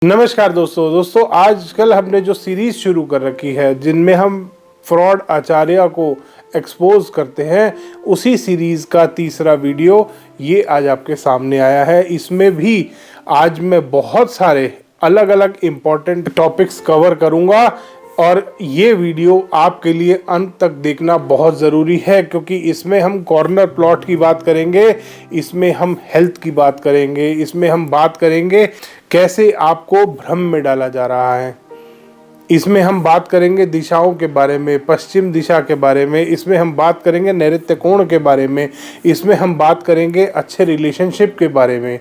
नमस्कार दोस्तों आजकल हमने जो सीरीज शुरू कर रखी है जिनमें हम फ्रॉड आचार्य को एक्सपोज करते हैं, उसी सीरीज का तीसरा वीडियो ये आज आपके सामने आया है। इसमें भी आज मैं बहुत सारे अलग अलग इम्पोर्टेंट टॉपिक्स कवर करूंगा और ये वीडियो आपके लिए अंत तक देखना बहुत ज़रूरी है, क्योंकि इसमें हम कॉर्नर प्लॉट की बात करेंगे, इसमें हम हेल्थ की बात करेंगे, इसमें हम बात करेंगे कैसे आपको भ्रम में डाला जा रहा है, इसमें हम बात करेंगे दिशाओं के बारे में, पश्चिम दिशा के बारे में, इसमें हम बात करेंगे नैऋत्य कोण के बारे में, इसमें हम बात करेंगे अच्छे रिलेशनशिप के बारे में।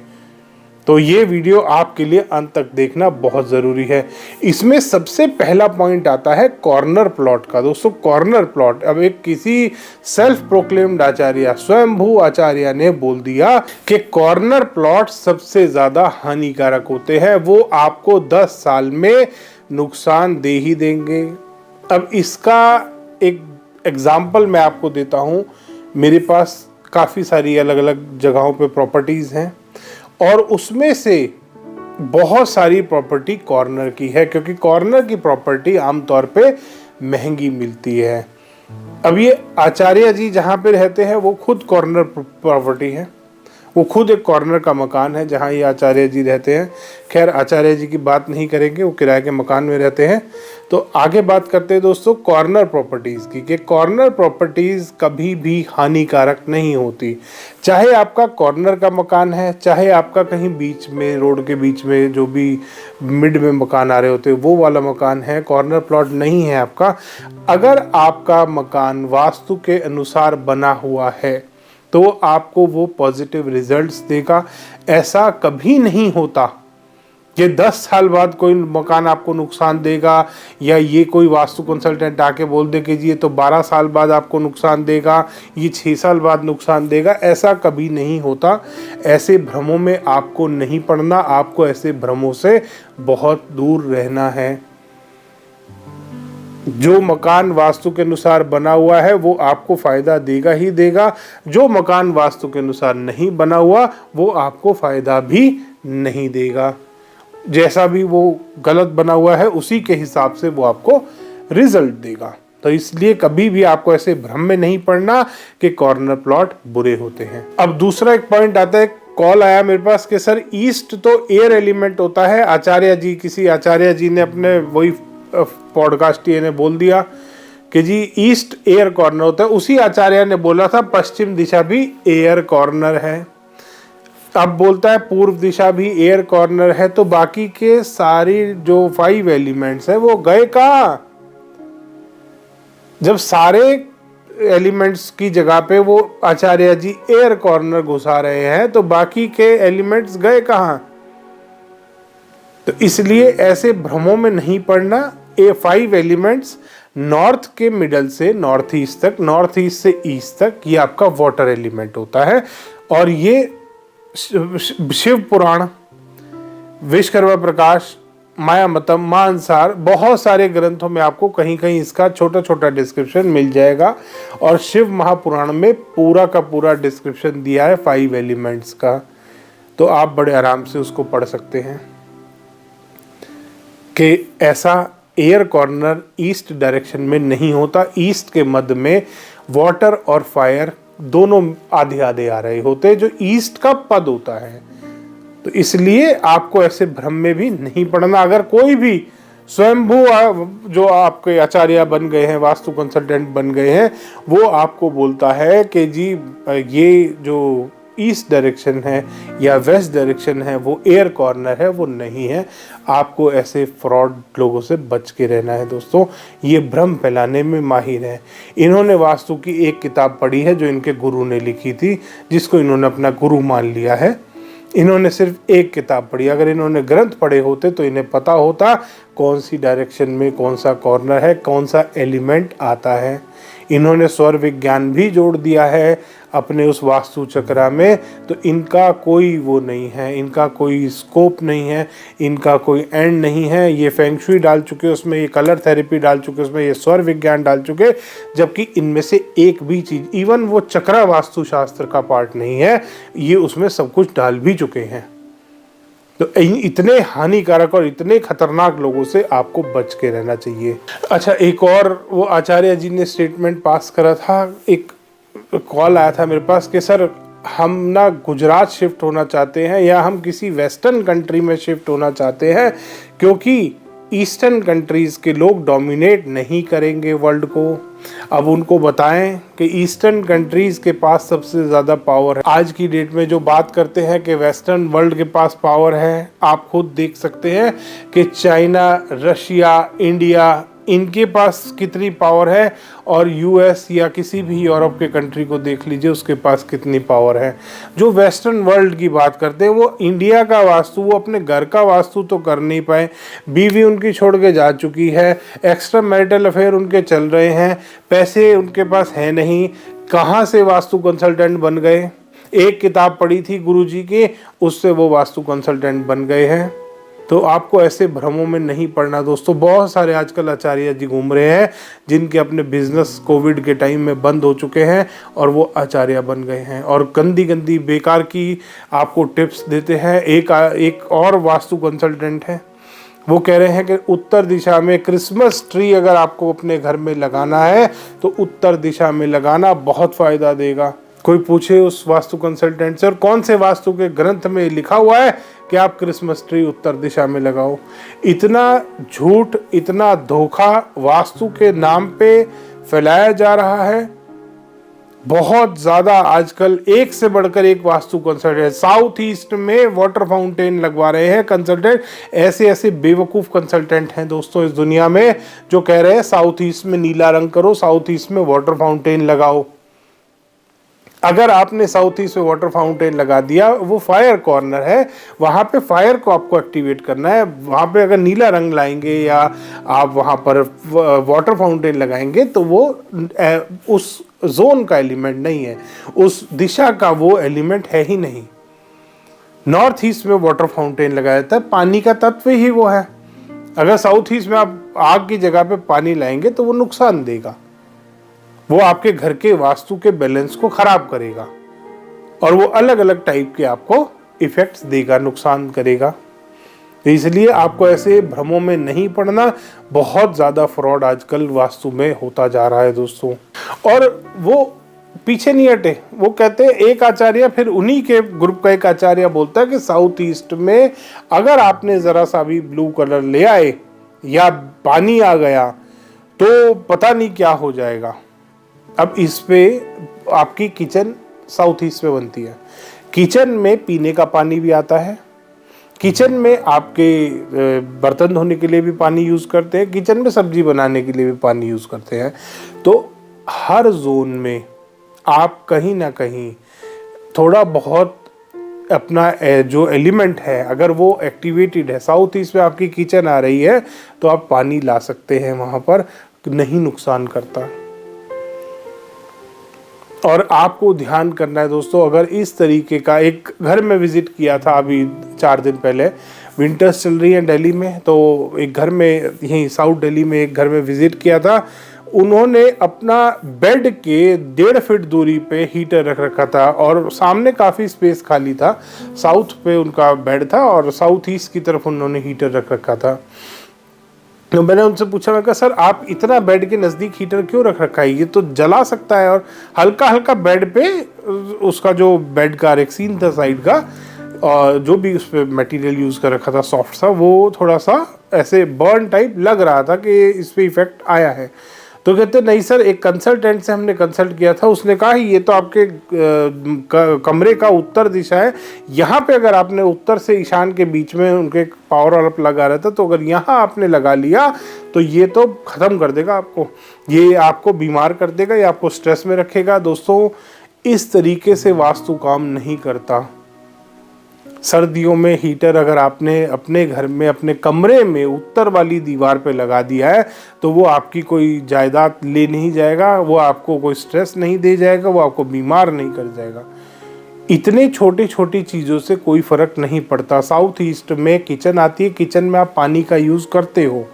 तो ये वीडियो आपके लिए अंत तक देखना बहुत ज़रूरी है। इसमें सबसे पहला पॉइंट आता है कॉर्नर प्लॉट का। दोस्तों, कॉर्नर प्लॉट, अब एक किसी सेल्फ प्रोक्लेम्ड आचार्य, स्वयंभू आचार्य ने बोल दिया कि कॉर्नर प्लॉट सबसे ज़्यादा हानिकारक होते हैं, वो आपको 10 साल में नुकसान दे ही देंगे। अब इसका एक एग्जाम्पल मैं आपको देता हूँ। मेरे पास काफ़ी सारी अलग अलग जगहों पे प्रॉपर्टीज़ हैं और उसमें से बहुत सारी प्रॉपर्टी कॉर्नर की है, क्योंकि कॉर्नर की प्रॉपर्टी आमतौर पे महंगी मिलती है। अब ये आचार्य जी जहाँ पे रहते हैं वो खुद कॉर्नर प्रॉपर्टी है, वो खुद एक कॉर्नर का मकान है जहाँ ये आचार्य जी रहते हैं। खैर, आचार्य जी की बात नहीं करेंगे, वो किराए के मकान में रहते हैं। तो आगे बात करते हैं दोस्तों कॉर्नर प्रॉपर्टीज़ की, कि कॉर्नर प्रॉपर्टीज़ कभी भी हानिकारक नहीं होती। चाहे आपका कॉर्नर का मकान है, चाहे आपका कहीं बीच में, रोड के बीच में जो भी मिड में मकान आ रहे होते हैं वो वाला मकान है, कॉर्नर प्लॉट नहीं है आपका। अगर आपका मकान वास्तु के अनुसार बना हुआ है तो आपको वो पॉजिटिव रिजल्ट्स देगा। ऐसा कभी नहीं होता कि 10 साल बाद कोई मकान आपको नुकसान देगा, या ये कोई वास्तु कंसल्टेंट आके बोल दे कि जी ये तो 12 साल बाद आपको नुकसान देगा, ये 6 साल बाद नुकसान देगा। ऐसा कभी नहीं होता। ऐसे भ्रमों में आपको नहीं पड़ना, आपको ऐसे भ्रमों से बहुत दूर रहना है। जो मकान वास्तु के अनुसार बना हुआ है वो आपको फायदा देगा ही देगा, जो मकान वास्तु के अनुसार नहीं बना हुआ वो आपको फायदा भी नहीं देगा। जैसा भी वो गलत बना हुआ है उसी के हिसाब से वो आपको रिजल्ट देगा। तो इसलिए कभी भी आपको ऐसे भ्रम में नहीं पड़ना कि कॉर्नर प्लॉट बुरे होते हैं। अब दूसरा एक पॉइंट आता है, कॉल आया मेरे पास कि सर ईस्ट तो एयर एलिमेंट होता है। आचार्य जी, किसी आचार्य जी ने अपने वही पॉडकास्ट ने बोल दिया कि जी ईस्ट एयर कॉर्नर होता है। उसी आचार्य ने बोला था पश्चिम दिशा भी एयर कॉर्नर है। अब बोलता है पूर्व दिशा भी एयर कॉर्नर है। तो बाकी के सारी जो 5 एलिमेंट्स है वो गए कहाँ? जब सारे एलिमेंट्स की जगह पे वो आचार्य जी एयर कॉर्नर घुसा रहे हैं तो बाकी के एलिमेंट्स गए कहाँ? तो इसलिए ऐसे भ्रमों में नहीं पड़ना। ये 5 एलिमेंट्स नॉर्थ के मिडल से नॉर्थ ईस्ट तक, नॉर्थ ईस्ट से ईस्ट तक, ये आपका वाटर एलिमेंट होता है। और ये शिव पुराण, विश्वकर्मा प्रकाश, मायामतम, मानसार, बहुत सारे ग्रंथों में आपको कहीं कहीं इसका छोटा छोटा डिस्क्रिप्शन मिल जाएगा। और शिव महापुराण में पूरा का पूरा डिस्क्रिप्शन दिया है 5 एलिमेंट्स का। तो आप बड़े आराम से उसको पढ़ सकते हैं कि ऐसा एयर कॉर्नर ईस्ट डायरेक्शन में नहीं होता। ईस्ट के मध्य में वाटर और फायर दोनों आधे आधे आ रहे होते हैं, जो ईस्ट का पद होता है। तो इसलिए आपको ऐसे भ्रम में भी नहीं पड़ना। अगर कोई भी स्वयंभू जो आपके आचार्य बन गए हैं, वास्तु कंसल्टेंट बन गए हैं, वो आपको बोलता है कि जी ये जो ईस्ट डायरेक्शन है या वेस्ट डायरेक्शन है वो एयर कॉर्नर है, वो नहीं है। आपको ऐसे फ्रॉड लोगों से बच के रहना है। दोस्तों, ये भ्रम फैलाने में माहिर है। इन्होंने वास्तु की एक किताब पढ़ी है जो इनके गुरु ने लिखी थी, जिसको इन्होंने अपना गुरु मान लिया है। इन्होंने सिर्फ एक किताब पढ़ी। अगर इन्होंने ग्रंथ पढ़े होते तो इन्हें पता होता कौन सी डायरेक्शन में कौन सा कॉर्नर है, कौन सा एलिमेंट आता है। इन्होंने स्वर विज्ञान भी जोड़ दिया है अपने उस वास्तु चक्रा में। तो इनका कोई वो नहीं है, इनका कोई स्कोप नहीं है, इनका कोई एंड नहीं है। ये फेंग शुई डाल चुके, उसमें ये कलर थेरेपी डाल चुके, उसमें ये स्वर विज्ञान डाल चुके, जबकि इनमें से एक भी चीज़, इवन वो चक्रा वास्तुशास्त्र का पार्ट नहीं है, ये उसमें सब कुछ डाल भी चुके हैं। तो इतने हानिकारक और इतने खतरनाक लोगों से आपको बच के रहना चाहिए। अच्छा, एक और वो आचार्य जी ने स्टेटमेंट पास करा था, एक कॉल आया था मेरे पास कि सर हम ना गुजरात शिफ्ट होना चाहते हैं या हम किसी वेस्टर्न कंट्री में शिफ्ट होना चाहते हैं, क्योंकि ईस्टर्न कंट्रीज़ के लोग डोमिनेट नहीं करेंगे वर्ल्ड को। अब उनको बताएं कि ईस्टर्न कंट्रीज़ के पास सबसे ज़्यादा पावर है। आज की डेट में जो बात करते हैं कि वेस्टर्न वर्ल्ड के पास पावर है, आप खुद देख सकते हैं कि चाइना, रशिया, इंडिया, इनके पास कितनी पावर है, और यूएस या किसी भी यूरोप के कंट्री को देख लीजिए, उसके पास कितनी पावर है। जो वेस्टर्न वर्ल्ड की बात करते हैं वो इंडिया का वास्तु, वो अपने घर का वास्तु तो कर नहीं पाए, बीवी उनकी छोड़ के जा चुकी है, एक्स्ट्रा मैरिटल अफेयर उनके चल रहे हैं, पैसे उनके पास है नहीं, कहाँ से वास्तु कंसल्टेंट बन गए। एक किताब पढ़ी थी गुरुजी की, उससे वो वास्तु कंसल्टेंट बन गए हैं। तो आपको ऐसे भ्रमों में नहीं पड़ना दोस्तों। बहुत सारे आजकल आचार्य जी घूम रहे हैं जिनके अपने बिजनेस कोविड के टाइम में बंद हो चुके हैं और वो आचार्य बन गए हैं और गंदी गंदी बेकार की आपको टिप्स देते हैं। एक और वास्तु कंसल्टेंट है, वो कह रहे हैं कि उत्तर दिशा में क्रिसमस ट्री अगर आपको अपने घर में लगाना है तो उत्तर दिशा में लगाना बहुत फ़ायदा देगा। कोई पूछे उस वास्तु कंसल्टेंट से, और कौन से वास्तु के ग्रंथ में लिखा हुआ है कि आप क्रिसमस ट्री उत्तर दिशा में लगाओ। इतना झूठ, इतना धोखा वास्तु के नाम पे फैलाया जा रहा है बहुत ज़्यादा। आजकल एक से बढ़कर एक वास्तु कंसल्टेंट, साउथ ईस्ट में वाटर फाउंटेन लगवा रहे हैं कंसल्टेंट। ऐसे ऐसे बेवकूफ़ कंसल्टेंट हैं दोस्तों इस दुनिया में जो कह रहे हैं साउथ ईस्ट में नीला रंग करो, साउथ ईस्ट में वाटर फाउंटेन लगाओ। अगर आपने साउथ ईस्ट में वाटर फाउंटेन लगा दिया, वो फायर कॉर्नर है, वहाँ पे फायर को आपको एक्टिवेट करना है। वहाँ पे अगर नीला रंग लाएंगे या आप वहाँ पर वाटर फाउंटेन लगाएंगे तो वो उस जोन का एलिमेंट नहीं है, उस दिशा का वो एलिमेंट है ही नहीं। नॉर्थ ईस्ट में वाटर फाउंटेन लगाया जाता है, पानी का तत्व ही वो है। अगर साउथ ईस्ट में आप आग की जगह पे पानी लाएंगे तो वो नुकसान देगा, वो आपके घर के वास्तु के बैलेंस को खराब करेगा और वो अलग अलग टाइप के आपको इफेक्ट्स देगा, नुकसान करेगा। तो इसलिए आपको ऐसे भ्रमों में नहीं पड़ना। बहुत ज़्यादा फ्रॉड आजकल वास्तु में होता जा रहा है दोस्तों। और वो पीछे नहीं हटे, वो कहते हैं, एक आचार्य फिर उन्हीं के ग्रुप का एक आचार्य बोलता है कि साउथ ईस्ट में अगर आपने ज़रा सा भी ब्लू कलर ले आए या पानी आ गया तो पता नहीं क्या हो जाएगा। अब इस पे आपकी किचन साउथ ईस्ट में बनती है, किचन में पीने का पानी भी आता है, किचन में आपके बर्तन धोने के लिए भी पानी यूज़ करते हैं, किचन में सब्जी बनाने के लिए भी पानी यूज़ करते हैं। तो हर जोन में आप कहीं ना कहीं थोड़ा बहुत अपना जो एलिमेंट है अगर वो एक्टिवेटेड है, साउथ ईस्ट में आपकी किचन आ रही है तो आप पानी ला सकते हैं वहाँ पर, नहीं नुकसान करता। और आपको ध्यान करना है दोस्तों, अगर इस तरीके का एक घर में विजिट किया था अभी 4 दिन पहले, विंटर्स चल रही हैं दिल्ली में, तो एक घर में यहीं साउथ दिल्ली में एक घर में विजिट किया था। उन्होंने अपना बेड के 1.5 फीट दूरी पे हीटर रख रखा था और सामने काफ़ी स्पेस खाली था। साउथ पे उनका बेड था और साउथ ईस्ट की तरफ उन्होंने हीटर रख रखा था। तो मैंने उनसे पूछा, मैं कहा सर आप इतना बेड के नज़दीक हीटर क्यों रख रखा है, ये तो जला सकता है। और हल्का हल्का बेड पे उसका जो बेड का रेक्सीन था साइड का, और जो भी उस पर मटेरियल यूज़ कर रखा था सॉफ्ट सा, वो थोड़ा सा ऐसे बर्न टाइप लग रहा था कि इस पर इफेक्ट आया है। तो कहते नहीं सर, एक कंसल्टेंट से हमने कंसल्ट किया था, उसने कहा ये तो आपके कमरे का उत्तर दिशा है, यहाँ पे अगर आपने उत्तर से ईशान के बीच में उनके पावर वाला लगा रहता, तो अगर यहाँ आपने लगा लिया तो ये तो ख़त्म कर देगा आपको, ये आपको बीमार कर देगा, ये आपको स्ट्रेस में रखेगा। दोस्तों इस तरीके से वास्तु काम नहीं करता। सर्दियों में हीटर अगर आपने अपने घर में अपने कमरे में उत्तर वाली दीवार पे लगा दिया है तो वो आपकी कोई जायदाद ले नहीं जाएगा, वो आपको कोई स्ट्रेस नहीं दे जाएगा, वो आपको बीमार नहीं कर जाएगा। इतने छोटी छोटी चीज़ों से कोई फ़र्क नहीं पड़ता। साउथ ईस्ट में किचन आती है, किचन में आप पानी का यूज़ करते हो।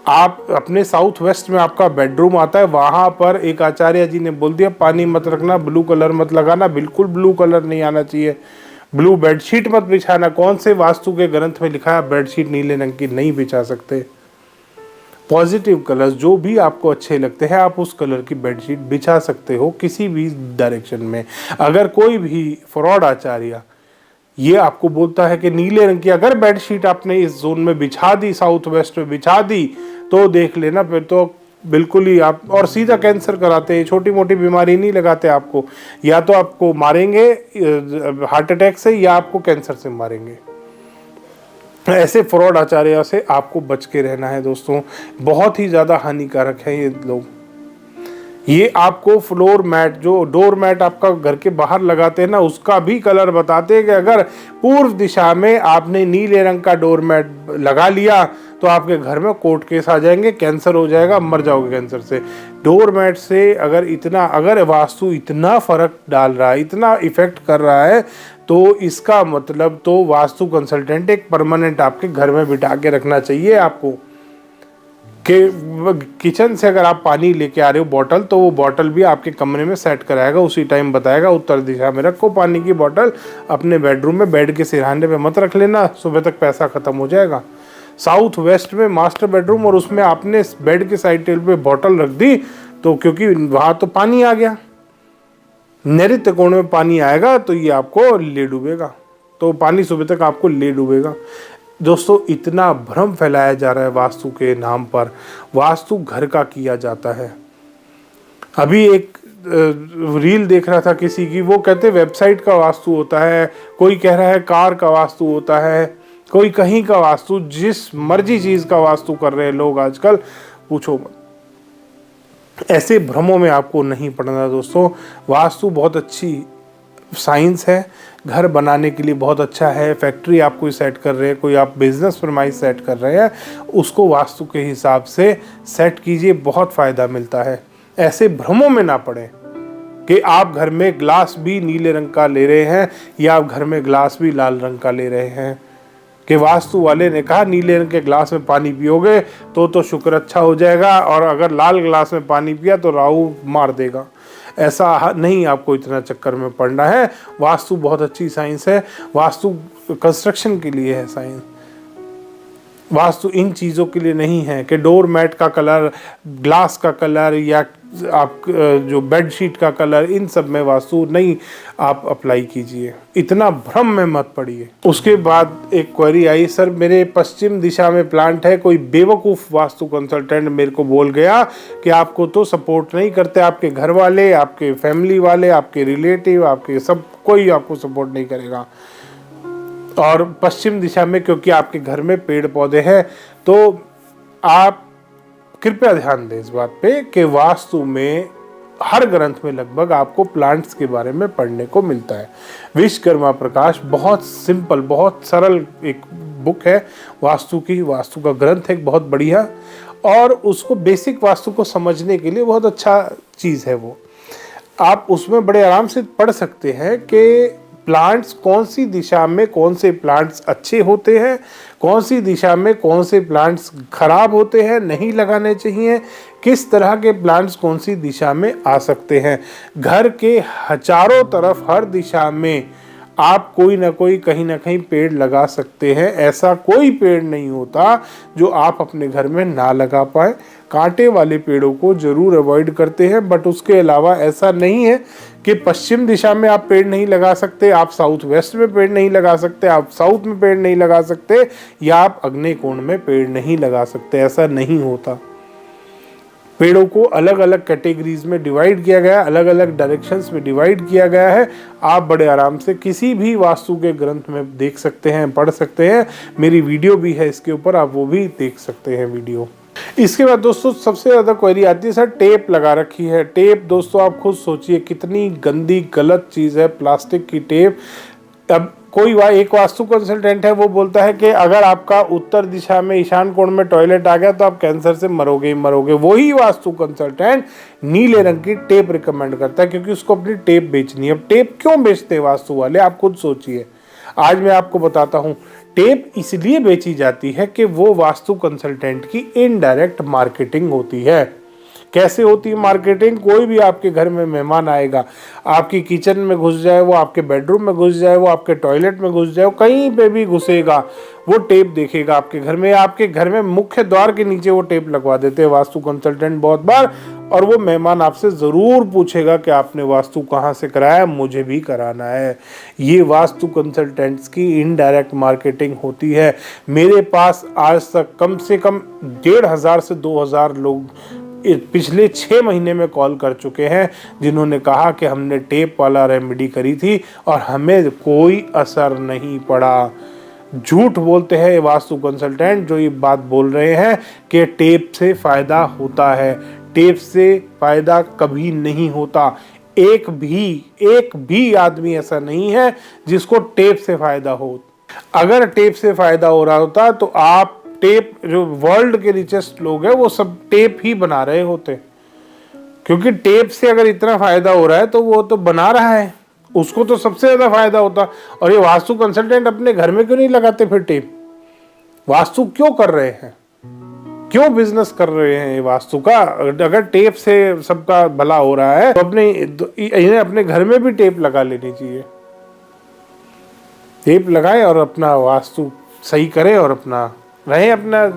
आप अपने साउथ वेस्ट में आपका बेडरूम आता है, वहाँ पर एक आचार्य जी ने बोल दिया पानी मत रखना, ब्लू कलर मत लगाना, बिल्कुल ब्लू कलर नहीं आना चाहिए। ब्लू बेडशीट मत बिछाना। कौन से वास्तु के ग्रंथ में लिखा है बेडशीट नीले रंग की नहीं बिछा सकते? पॉजिटिव कलर्स जो भी आपको अच्छे लगते हैं आप उस कलर की बेडशीट बिछा सकते हो किसी भी डायरेक्शन में। अगर कोई भी फ्रॉड आचार्य ये आपको बोलता है कि नीले रंग की अगर बेडशीट आपने इस जोन में बिछा दी, साउथ वेस्ट में बिछा दी, तो देख लेना फिर तो बिल्कुल ही आप और सीधा कैंसर कराते हैं। छोटी मोटी बीमारी नहीं लगाते आपको, या तो आपको मारेंगे हार्ट अटैक से या आपको कैंसर से मारेंगे। ऐसे फ्रॉड आचार्य से आपको बच के रहना है दोस्तों, बहुत ही ज़्यादा हानिकारक है ये लोग। ये आपको फ्लोर मैट जो डोर मैट आपका घर के बाहर लगाते हैं ना उसका भी कलर बताते हैं कि अगर पूर्व दिशा में आपने नीले रंग का डोर मैट लगा लिया तो आपके घर में कोर्ट केस आ जाएंगे, कैंसर हो जाएगा, मर जाओगे कैंसर से। डोर मैट से अगर वास्तु इतना फर्क डाल रहा है, इतना इफेक्ट कर रहा है, तो इसका मतलब तो वास्तु कंसल्टेंट एक परमानेंट आपके घर में बिठा के रखना चाहिए आपको। कि किचन से अगर आप पानी लेके आ रहे हो बॉटल, तो वो बॉटल भी आपके कमरे में सेट कराएगा, उसी टाइम बताएगा उत्तर दिशा में रखो पानी की बॉटल, अपने बेडरूम में बेड के सिरहाने पे मत रख लेना, सुबह तक पैसा खत्म हो जाएगा। साउथ वेस्ट में मास्टर बेडरूम और उसमें आपने बेड के साइड टेबल पे बॉटल रख दी, तो क्योंकि वहां तो पानी आ गया, नैऋत्य कोण में पानी आएगा तो ये आपको ले डूबेगा, तो पानी सुबह तक आपको ले डूबेगा। दोस्तों इतना भ्रम फैलाया जा रहा है वास्तु के नाम पर। वास्तु घर का किया जाता है। अभी एक रील देख रहा था किसी की, वो कहते वेबसाइट का वास्तु होता है, कोई कह रहा है कार का वास्तु होता है, कोई कहीं का वास्तु, जिस मर्जी चीज का वास्तु कर रहे हैं लोग आजकल, पूछो मत। ऐसे भ्रमों में आपको नहीं पड़ना दोस्तों। वास्तु बहुत अच्छी साइंस है, घर बनाने के लिए बहुत अच्छा है। फैक्ट्री आप कोई सेट कर रहे हैं, कोई आप बिजनेस फरमाइश सेट कर रहे हैं, उसको वास्तु के हिसाब से सेट कीजिए, बहुत फ़ायदा मिलता है। ऐसे भ्रमों में ना पड़े कि आप घर में ग्लास भी नीले रंग का ले रहे हैं या आप घर में ग्लास भी लाल रंग का ले रहे हैं, कि वास्तु वाले ने कहा नीले रंग के ग्लास में पानी पियोगे तो शुक्र अच्छा हो जाएगा, और अगर लाल ग्लास में पानी पिया तो राहु मार देगा। ऐसा नहीं, आपको इतना चक्कर में पड़ना है। वास्तु बहुत अच्छी साइंस है, वास्तु कंस्ट्रक्शन के लिए है साइंस। वास्तु इन चीज़ों के लिए नहीं है कि डोर मैट का कलर, ग्लास का कलर या आप जो बेडशीट का कलर, इन सब में वास्तु नहीं आप अप्लाई कीजिए, इतना भ्रम में मत पड़िए। उसके बाद एक क्वेरी आई, सर मेरे पश्चिम दिशा में प्लांट है, कोई बेवकूफ़ वास्तु कंसल्टेंट मेरे को बोल गया कि आपको तो सपोर्ट नहीं करते, आपके घर वाले, आपके फैमिली वाले, आपके रिलेटिव, आपके सब कोई आपको सपोर्ट नहीं करेगा। और पश्चिम दिशा में क्योंकि आपके घर में पेड़ पौधे हैं, तो आप कृपया ध्यान दें इस बात पे कि वास्तु में हर ग्रंथ में लगभग आपको प्लांट्स के बारे में पढ़ने को मिलता है। विश्वकर्मा प्रकाश बहुत सिंपल, बहुत सरल एक बुक है वास्तु की, वास्तु का ग्रंथ है बहुत बढ़िया, और उसको बेसिक वास्तु को समझने के लिए बहुत अच्छा चीज़ है वो। आप उसमें बड़े आराम से पढ़ सकते हैं कि प्लांट्स कौन सी दिशा में कौन से प्लांट्स अच्छे होते हैं, कौन सी दिशा में कौन से प्लांट्स खराब होते हैं, नहीं लगाने चाहिए, किस तरह के प्लांट्स कौन सी दिशा में आ सकते हैं। घर के चारों तरफ हर दिशा में आप कोई ना कोई कहीं ना कहीं पेड़ लगा सकते हैं। ऐसा कोई पेड़ नहीं होता जो आप अपने घर में ना लगा पाए। कांटे वाले पेड़ों को जरूर अवॉइड करते हैं, बट उसके अलावा ऐसा नहीं है कि पश्चिम दिशा में आप पेड़ नहीं लगा सकते, आप साउथ वेस्ट में पेड़ नहीं लगा सकते, आप साउथ में पेड़ नहीं लगा सकते, या आप अग्नि कोण में पेड़ नहीं लगा सकते। ऐसा नहीं होता। पेड़ों को अलग अलग कैटेगरीज में डिवाइड किया गया है, अलग अलग डायरेक्शंस में डिवाइड किया गया है। आप बड़े आराम से किसी भी वास्तु के ग्रंथ में देख सकते हैं, पढ़ सकते हैं। मेरी वीडियो भी है इसके ऊपर, आप वो भी देख सकते हैं वीडियो। इसके बाद दोस्तों सबसे ज़्यादा क्वेरी आती है, सर टेप लगा रखी है। टेप दोस्तों आप खुद सोचिए कितनी गंदी गलत चीज़ है, प्लास्टिक की टेप। अब कोई एक वास्तु कंसल्टेंट है, वो बोलता है कि अगर आपका उत्तर दिशा में ईशान कोण में टॉयलेट आ गया तो आप कैंसर से मरोगे ही मरोगे। वही वास्तु कंसल्टेंट नीले रंग की टेप रिकमेंड करता है, क्योंकि उसको अपनी टेप बेचनी है। अब टेप क्यों बेचते हैं वास्तु वाले, आप खुद सोचिए। आज मैं आपको बताता हूँ। टेप इसलिए बेची जाती है कि वो वास्तु कंसल्टेंट की इनडायरेक्ट मार्केटिंग होती है, कैसे होती है मार्केटिंग? कोई भी आपके घर में मेहमान आएगा, आपकी किचन में घुस जाए, वो आपके बेडरूम में घुस जाए, वो आपके टॉयलेट में घुस जाए, वो कहीं पे भी घुसेगा, वो टेप देखेगा आपके घर में। आपके घर में मुख्य द्वार के नीचे वो टेप लगवा देते हैं वास्तु कंसल्टेंट बहुत बार, और वो मेहमान आपसे ज़रूर पूछेगा कि आपने वास्तु कहाँ से कराया, मुझे भी कराना है। ये वास्तु कंसल्टेंट्स की इनडायरेक्ट मार्केटिंग होती है। मेरे पास आज तक कम से कम 1500 से 2000 लोग पिछले 6 महीने में कॉल कर चुके हैं, जिन्होंने कहा कि हमने टेप वाला रेमेडी करी थी और हमें कोई असर नहीं पड़ा। झूठ बोलते हैं ये वास्तु कंसल्टेंट जो ये बात बोल रहे हैं कि टेप से फ़ायदा होता है। टेप से फ़ायदा कभी नहीं होता। एक भी आदमी ऐसा नहीं है जिसको टेप से फ़ायदा हो। अगर टेप से फ़ायदा हो रहा होता तो आप टेप, जो वर्ल्ड के रिचेस्ट लोग हैं वो सब टेप ही बना रहे होते, क्योंकि टेप से अगर इतना फ़ायदा हो रहा है तो वो तो बना रहा है, उसको तो सबसे ज़्यादा फायदा होता। और ये वास्तु कंसल्टेंट अपने घर में क्यों नहीं लगाते फिर टेप? वास्तु क्यों कर रहे हैं, क्यों बिजनेस कर रहे हैं ये वास्तु का? अगर टेप से सबका भला हो रहा है तो इन्हें अपने घर में भी टेप लगा लेनी चाहिए। टेप लगाए और अपना वास्तु सही करें और अपना रहे अपना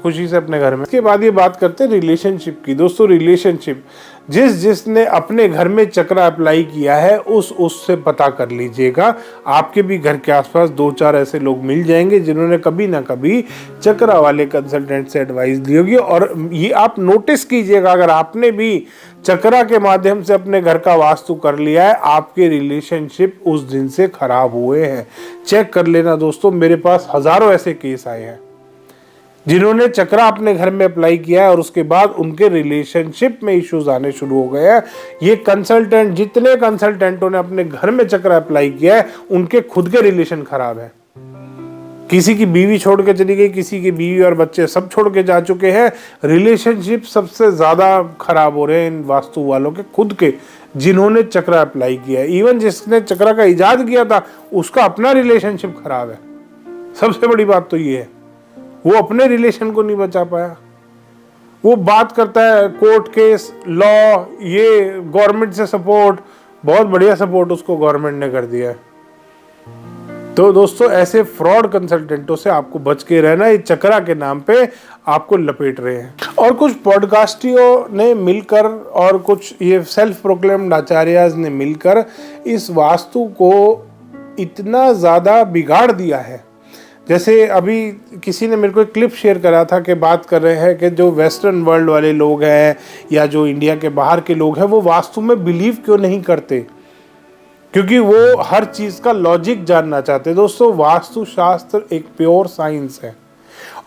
खुशी से अपने घर में। इसके बाद ये बात करते हैं रिलेशनशिप की। दोस्तों, रिलेशनशिप जिसने अपने घर में चक्रा अप्लाई किया है उससे पता कर लीजिएगा। आपके भी घर के आसपास 2-4 ऐसे लोग मिल जाएंगे जिन्होंने कभी ना कभी चक्रा वाले कंसल्टेंट से एडवाइस दी होगी। और ये आप नोटिस कीजिएगा, अगर आपने भी चक्रा के माध्यम से अपने घर का वास्तु कर लिया है, आपके रिलेशनशिप उस दिन से खराब हुए हैं। चेक कर लेना दोस्तों, मेरे पास हजारों ऐसे केस आए हैं जिन्होंने चक्रा अपने घर में अप्लाई किया है और उसके बाद उनके रिलेशनशिप में इश्यूज आने शुरू हो गए हैं। ये कंसल्टेंट, जितने कंसल्टेंटों ने अपने घर में चक्रा अप्लाई किया है, उनके खुद के रिलेशन खराब है। किसी की बीवी छोड़ के चली गई, किसी की बीवी और बच्चे सब छोड़ के जा चुके हैं। रिलेशनशिप सबसे ज्यादा खराब हो रहे हैं इन वास्तु वालों के खुद के, जिन्होंने चक्रा अप्लाई किया है। इवन जिसने चक्रा का इजाद किया था उसका अपना रिलेशनशिप खराब है। सबसे बड़ी बात तो ये है, वो अपने रिलेशन को नहीं बचा पाया। वो बात करता है कोर्ट केस, लॉ, ये गवर्नमेंट से सपोर्ट, बहुत बढ़िया सपोर्ट उसको गवर्नमेंट ने कर दिया है। तो दोस्तों, ऐसे फ्रॉड कंसल्टेंटों से आपको बच के रहना। ये चक्रा के नाम पे आपको लपेट रहे हैं। और कुछ पॉडकास्टियों ने मिलकर और कुछ ये सेल्फ प्रोक्लेम्ड आचार्याज ने मिलकर इस वास्तु को इतना ज़्यादा बिगाड़ दिया है। जैसे अभी किसी ने मेरे को एक क्लिप शेयर करा था कि बात कर रहे हैं कि जो वेस्टर्न वर्ल्ड वाले लोग हैं या जो इंडिया के बाहर के लोग हैं, वो वास्तु में बिलीव क्यों नहीं करते? क्योंकि वो हर चीज़ का लॉजिक जानना चाहते हैं। दोस्तों, वास्तु शास्त्र एक प्योर साइंस है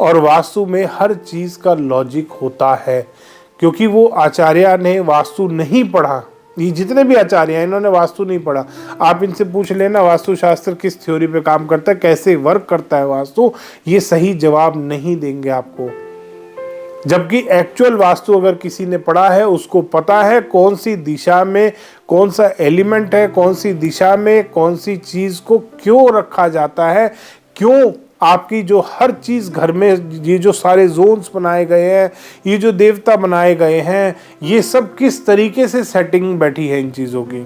और वास्तु में हर चीज़ का लॉजिक होता है। क्योंकि वो आचार्य ने वास्तु नहीं पढ़ा, ये जितने भी आचार्य हैं इन्होंने वास्तु नहीं पढ़ा। आप इनसे पूछ लेना वास्तु शास्त्र किस थ्योरी पे काम करता है, कैसे वर्क करता है वास्तु, ये सही जवाब नहीं देंगे आपको। जबकि एक्चुअल वास्तु अगर किसी ने पढ़ा है, उसको पता है कौन सी दिशा में कौन सा एलिमेंट है, कौन सी दिशा में कौन सी चीज को क्यों रखा जाता है, क्यों आपकी जो हर चीज घर में ये जो सारे जोन्स बनाए गए हैं, ये जो देवता बनाए गए हैं, ये सब किस तरीके से सेटिंग बैठी है इन चीज़ों की।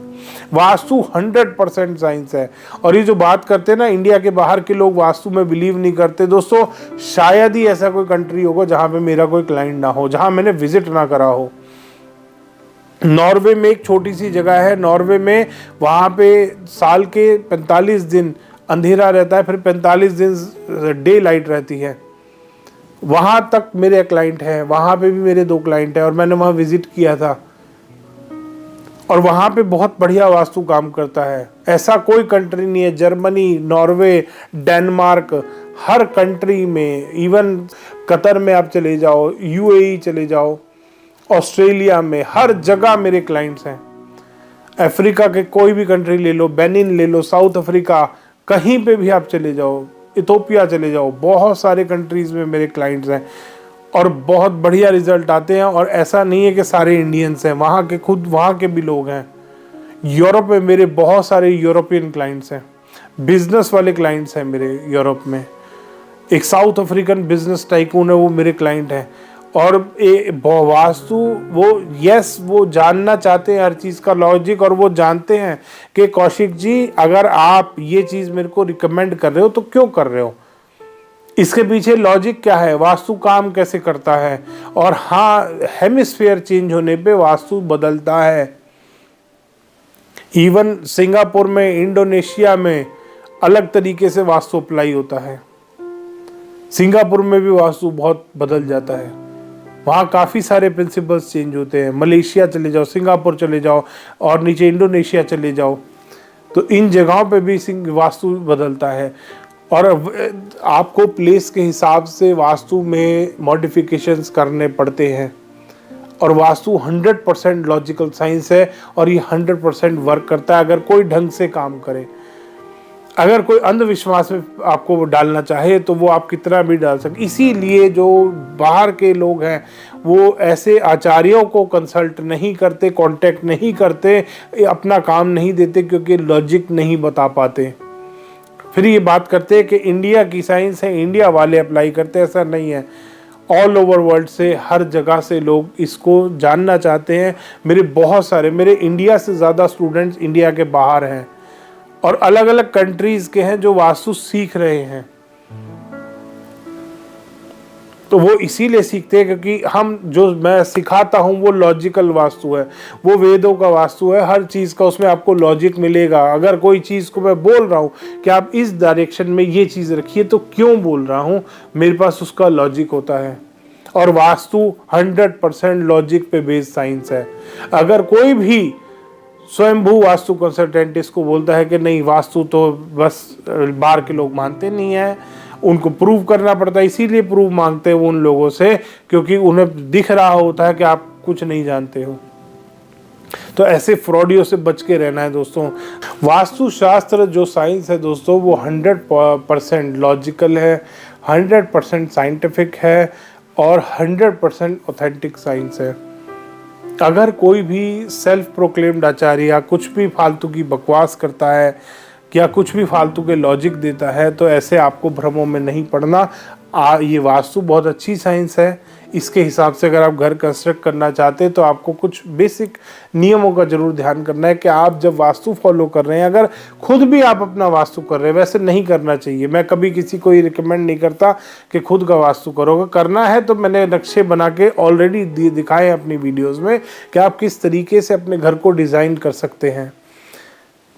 वास्तु 100% साइंस है। और ये जो बात करते हैं ना, इंडिया के बाहर के लोग वास्तु में बिलीव नहीं करते। दोस्तों, शायद ही ऐसा कोई कंट्री होगा जहाँ पे मेरा कोई क्लाइंट ना हो, जहाँ मैंने विजिट ना करा हो। नॉर्वे में एक छोटी सी जगह है, नॉर्वे में वहाँ पे साल के 45 दिन अंधेरा रहता है, फिर 45 दिन डे लाइट रहती है। वहाँ तक मेरे क्लाइंट हैं, वहाँ पे भी मेरे 2 क्लाइंट हैं और मैंने वहाँ विजिट किया था और वहाँ पे बहुत बढ़िया वास्तु काम करता है। ऐसा कोई कंट्री नहीं है, जर्मनी, नॉर्वे, डेनमार्क, हर कंट्री में, इवन कतर में आप चले जाओ, यूएई चले जाओ, ऑस्ट्रेलिया में, हर जगह मेरे क्लाइंट्स हैं। अफ्रीका के कोई भी कंट्री ले लो, बेनिन ले लो, साउथ अफ्रीका, कहीं पे भी आप चले जाओ, इथोपिया चले जाओ, बहुत सारे कंट्रीज़ में मेरे क्लाइंट्स हैं और बहुत बढ़िया रिजल्ट आते हैं। और ऐसा नहीं है कि सारे इंडियंस हैं, वहाँ के खुद वहाँ के भी लोग हैं। यूरोप में मेरे बहुत सारे यूरोपियन क्लाइंट्स हैं, बिजनेस वाले क्लाइंट्स हैं मेरे यूरोप में। एक साउथ अफ्रीकन बिजनेस टाइकून है, वो मेरे क्लाइंट हैं। और वास्तु वो जानना चाहते हैं हर चीज़ का लॉजिक, और वो जानते हैं कि कौशिक जी अगर आप ये चीज़ मेरे को रिकमेंड कर रहे हो तो क्यों कर रहे हो, इसके पीछे लॉजिक क्या है, वास्तु काम कैसे करता है। और हाँ, हेमिस्फीयर चेंज होने पे वास्तु बदलता है। इवन सिंगापुर में, इंडोनेशिया में अलग तरीके से वास्तु अप्लाई होता है। सिंगापुर में भी वास्तु बहुत बदल जाता है, वहाँ काफ़ी सारे प्रिंसिपल्स चेंज होते हैं। मलेशिया चले जाओ, सिंगापुर चले जाओ और नीचे इंडोनेशिया चले जाओ, तो इन जगहों पे भी वास्तु बदलता है। और आपको प्लेस के हिसाब से वास्तु में मॉडिफिकेशंस करने पड़ते हैं। और वास्तु 100% लॉजिकल साइंस है और ये 100% वर्क करता है अगर कोई ढंग से काम करे। अगर कोई अंधविश्वास में आपको डालना चाहे तो वो आप कितना भी डाल सकते। इसीलिए जो बाहर के लोग हैं वो ऐसे आचार्यों को कंसल्ट नहीं करते, कांटेक्ट नहीं करते, अपना काम नहीं देते, क्योंकि लॉजिक नहीं बता पाते। फिर ये बात करते हैं कि इंडिया की साइंस है, इंडिया वाले अप्लाई करते हैं। ऐसा नहीं है, ऑल ओवर वर्ल्ड से, हर जगह से लोग इसको जानना चाहते हैं। मेरे इंडिया से ज़्यादा स्टूडेंट्स इंडिया के बाहर हैं और अलग अलग कंट्रीज़ के हैं जो वास्तु सीख रहे हैं। तो वो इसीलिए सीखते हैं क्योंकि जो मैं सिखाता हूँ वो लॉजिकल वास्तु है, वो वेदों का वास्तु है। हर चीज़ का उसमें आपको लॉजिक मिलेगा। अगर कोई चीज़ को मैं बोल रहा हूँ कि आप इस डायरेक्शन में ये चीज़ रखिए, तो क्यों बोल रहा हूँ, मेरे पास उसका लॉजिक होता है। और वास्तु 100% लॉजिक पे बेस्ड साइंस है। अगर कोई भी स्वयंभू वास्तु कंसल्टेंट इसको बोलता है कि नहीं वास्तु तो बस बाहर के लोग मानते नहीं है, उनको प्रूव करना पड़ता है, इसीलिए प्रूव मांगते हैं वो उन लोगों से क्योंकि उन्हें दिख रहा होता है कि आप कुछ नहीं जानते हो। तो ऐसे फ्रॉडियों से बच के रहना है दोस्तों। वास्तु शास्त्र जो साइंस है दोस्तों, वो 100% लॉजिकल है, 100% साइंटिफिक है और 100% ऑथेंटिक साइंस है। अगर कोई भी सेल्फ प्रोक्लेम्ड आचार्य या कुछ भी फालतू की बकवास करता है या कुछ भी फालतू के लॉजिक देता है, तो ऐसे आपको भ्रमों में नहीं पड़ना। ये वास्तु बहुत अच्छी साइंस है। इसके हिसाब से अगर आप घर कंस्ट्रक्ट करना चाहते हैं तो आपको कुछ बेसिक नियमों का जरूर ध्यान करना है कि आप जब वास्तु फॉलो कर रहे हैं, अगर खुद भी आप अपना वास्तु कर रहे हैं, वैसे नहीं करना चाहिए। मैं कभी किसी को ये रिकमेंड नहीं करता कि खुद का वास्तु करोगे। करना है तो मैंने नक्शे बना के ऑलरेडी दिखाए हैं अपनी वीडियोज़ में कि आप किस तरीके से अपने घर को डिज़ाइन कर सकते हैं,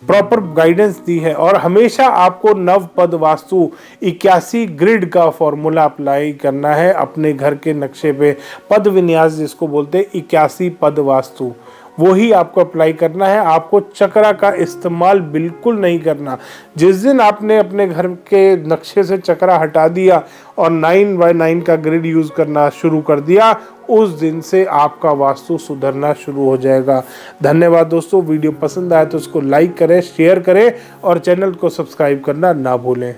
प्रॉपर गाइडेंस दी है। और हमेशा आपको नवपद वास्तु 81 ग्रिड का फॉर्मूला अप्लाई करना है अपने घर के नक्शे पे। पद विन्यास जिसको बोलते हैं 81 पद वास्तु, वही आपको अप्लाई करना है। आपको चक्रा का इस्तेमाल बिल्कुल नहीं करना। जिस दिन आपने अपने घर के नक्शे से चक्रा हटा दिया और 9x9 का ग्रिड यूज़ करना शुरू कर दिया, उस दिन से आपका वास्तु सुधरना शुरू हो जाएगा। धन्यवाद दोस्तों। वीडियो पसंद आए तो उसको लाइक करें, शेयर करें और चैनल को सब्सक्राइब करना ना भूलें।